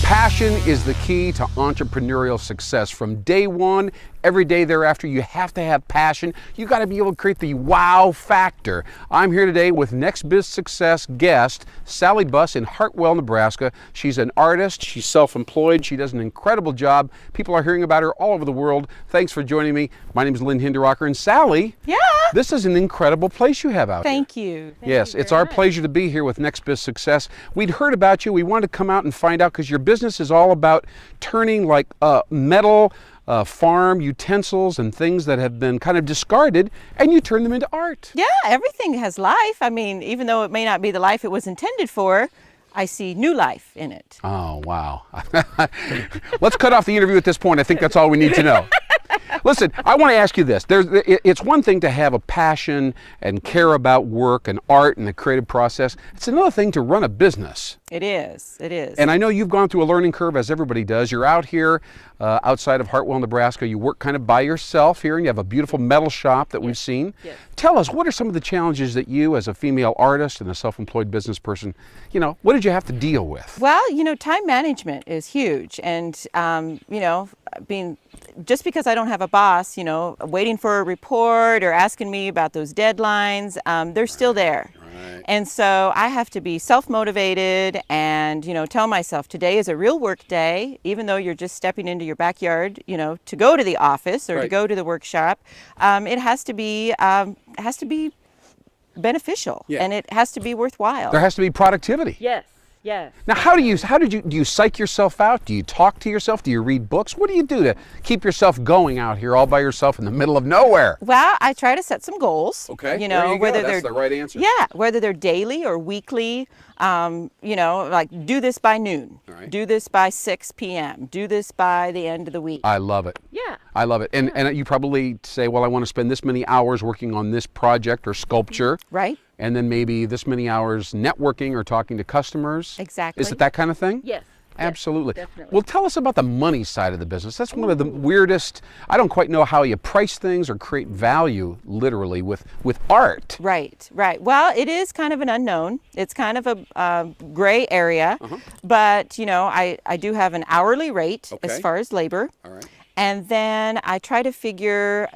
Passion is the key to entrepreneurial success. From day one, every day thereafter, you have to have passion. You got to be able to create the wow factor. I'm here today with Next Biz Success guest, Sally Buss in Hartwell, Nebraska. She's an artist, she's self-employed, she does an incredible job. People are hearing about her all over the world. Thanks for joining me. My name is Lynn Hinderrocker, and Sally, this is an incredible place you have out here. Thank you. Yes, it's our pleasure to be here with Next Biz Success. We'd heard about you. We wanted to come out and find out because your business is all about turning like metal farm utensils and things that have been kind of discarded, and you turn them into art. Yeah, everything has life. I mean, even though it may not be the life it was intended for, I see new life in it. Oh, wow. Let's cut off the interview at this point. I think that's all we need to know. Listen, I want to ask you this. It's one thing to have a passion and care about work and art and the creative process. It's another thing to run a business. It is. It is. And I know you've gone through a learning curve, as everybody does. You're out here outside of Hartwell, Nebraska. You work kind of by yourself here, and you have a beautiful metal shop that we've seen. Yes. Tell us, what are some of the challenges that you, as a female artist and a self-employed business person, what did you have to deal with? Well, time management is huge. And, just because I don't have a boss, waiting for a report or asking me about those deadlines, they're still there. Right. And so I have to be self-motivated and, tell myself today is a real work day, even though you're just stepping into your backyard, to go to the office or to go to the workshop. It has to be beneficial, and it has to be worthwhile. There has to be productivity. Yes. Yes. Now, do you psych yourself out? Do you talk to yourself? Do you read books? What do you do to keep yourself going out here all by yourself in the middle of nowhere? Well, I try to set some goals. Okay. Whether that's the right answer. Yeah, whether they're daily or weekly. Like do this by noon. Right. Do this by 6 p.m. Do this by the end of the week. I love it. Yeah. I love it. And you probably say, well, I want to spend this many hours working on this project or sculpture. Right. And then maybe this many hours networking or talking to customers. Exactly. Is it that kind of thing? Yes. Absolutely. Yes, definitely. Well, tell us about the money side of the business. That's one of the weirdest. I don't quite know how you price things or create value, literally, with art. Right. Well, it is kind of an unknown. It's kind of a gray area, but I do have an hourly rate as far as labor. All right. And then I try to figure,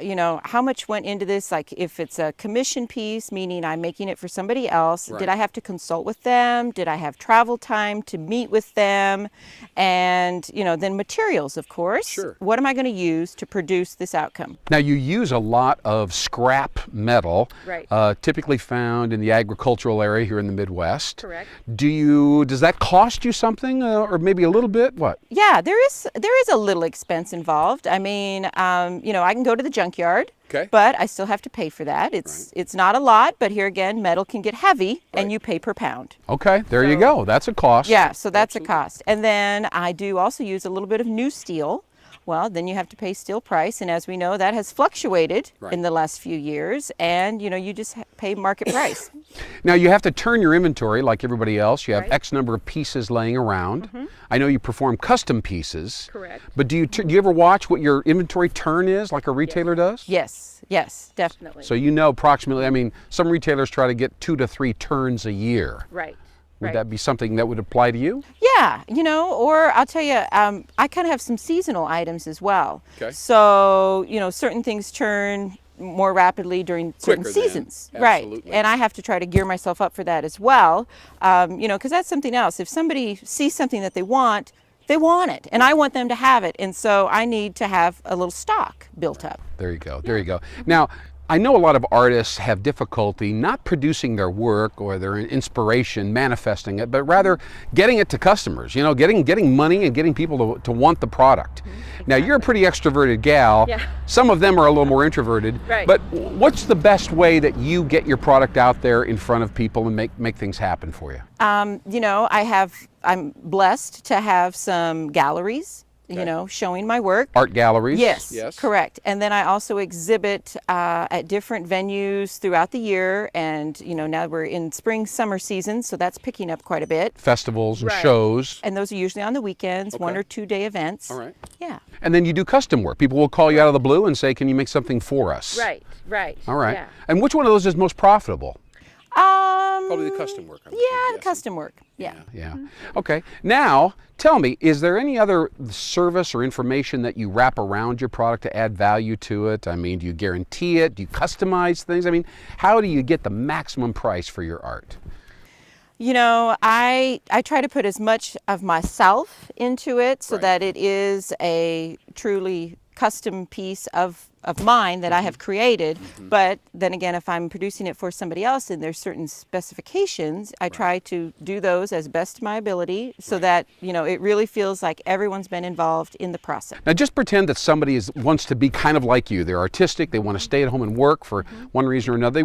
how much went into this, like if it's a commission piece, meaning I'm making it for somebody else, did I have to consult with them? Did I have travel time to meet with them? And, then materials, of course. Sure. What am I going to use to produce this outcome? Now, you use a lot of scrap metal, Right. Typically found in the agricultural area here in the Midwest. Correct. Does that cost you something, or maybe a little bit? What? Yeah, there is a little expense involved. I mean, I can go to the junkyard, but I still have to pay for that. It's not a lot, but here again, metal can get heavy, and you pay per pound. Okay, there you go. That's a cost. Yeah, so that's a cost. And then I do also use a little bit of new steel. Well, then you have to pay steel price, and as we know, that has fluctuated in the last few years, and you just pay market price. Now, you have to turn your inventory like everybody else. You have X number of pieces laying around. I know you perform custom pieces. Correct. But do you ever watch what your inventory turn is, like a retailer does? Yes, definitely. So approximately, some retailers try to get 2 to 3 turns a year. Right. Would that be something that would apply to you? Yeah, or I'll tell you, I kind of have some seasonal items as well. Okay. So, certain things turn more rapidly during certain seasons. Right. And I have to try to gear myself up for that as well. Because that's something else. If somebody sees something that they want it, and I want them to have it. And so I need to have a little stock built up. There you go. Now, I know a lot of artists have difficulty not producing their work or their inspiration, manifesting it, but rather getting it to customers, getting money and getting people to want the product. Now, you're a pretty extroverted gal. Yeah. Some of them are a little more introverted. Right. But what's the best way that you get your product out there in front of people and make things happen for you? I'm blessed to have some galleries. Showing my work. Art galleries? Yes, correct. And then I also exhibit at different venues throughout the year. And, now we're in spring, summer season, so that's picking up quite a bit. Festivals and shows. And those are usually on the weekends, 1 or 2 day events. All right. Yeah. And then you do custom work. People will call you out of the blue and say, can you make something for us? Right. All right. Yeah. And which one of those is most profitable? Probably the custom work. Yeah, the custom work. Yeah. Yeah. Okay. Now, tell me, is there any other service or information that you wrap around your product to add value to it? I mean, do you guarantee it? Do you customize things? I mean, how do you get the maximum price for your art? You know, I try to put as much of myself into it so that it is a truly custom piece of mine that I have created. But then again, if I'm producing it for somebody else and there's certain specifications, I try to do those as best to my ability so that, you know, it really feels like everyone's been involved in the process. Now just pretend that somebody wants to be kind of like you. They're artistic, they want to stay at home and work for one reason or another.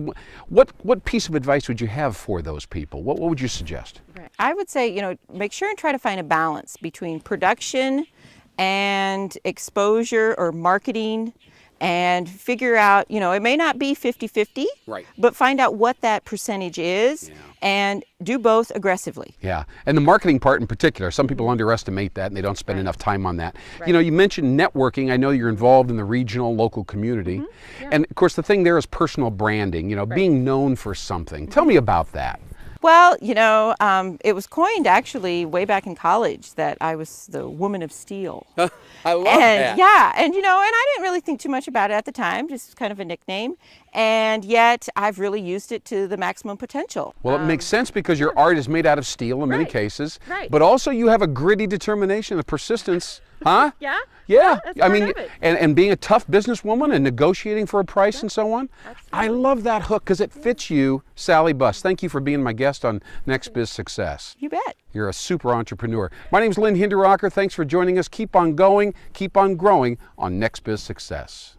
What piece of advice would you have for those people? What would you suggest? I would say, you know, make sure and try to find a balance between production and exposure or marketing, and figure out, you know, it may not be 50-50, but find out what that percentage is and do both aggressively. Yeah, and the marketing part in particular, some people underestimate that and they don't spend enough time on that. You know, you mentioned networking. I know you're involved in the regional, local community. And of course the thing there is personal branding, you know, being known for something. Tell me about that. Well, you know, it was coined actually way back in college that I was the woman of steel. I love that. Yeah, and you know, and I didn't really think too much about it at the time, just kind of a nickname. And yet I've really used it to the maximum potential. Well, it makes sense because your art is made out of steel in many cases, but also you have a gritty determination, a persistence, huh? Yeah. Yeah, that's I mean, part of it. and being a tough businesswoman and negotiating for a price and so on. Absolutely. I love that hook because it fits you, Sally Buss. Thank you for being my guest on Next Biz Success. You bet. You're a super entrepreneur. My name's Lynn Hinderrocker. Thanks for joining us. Keep on going, keep on growing on Next Biz Success.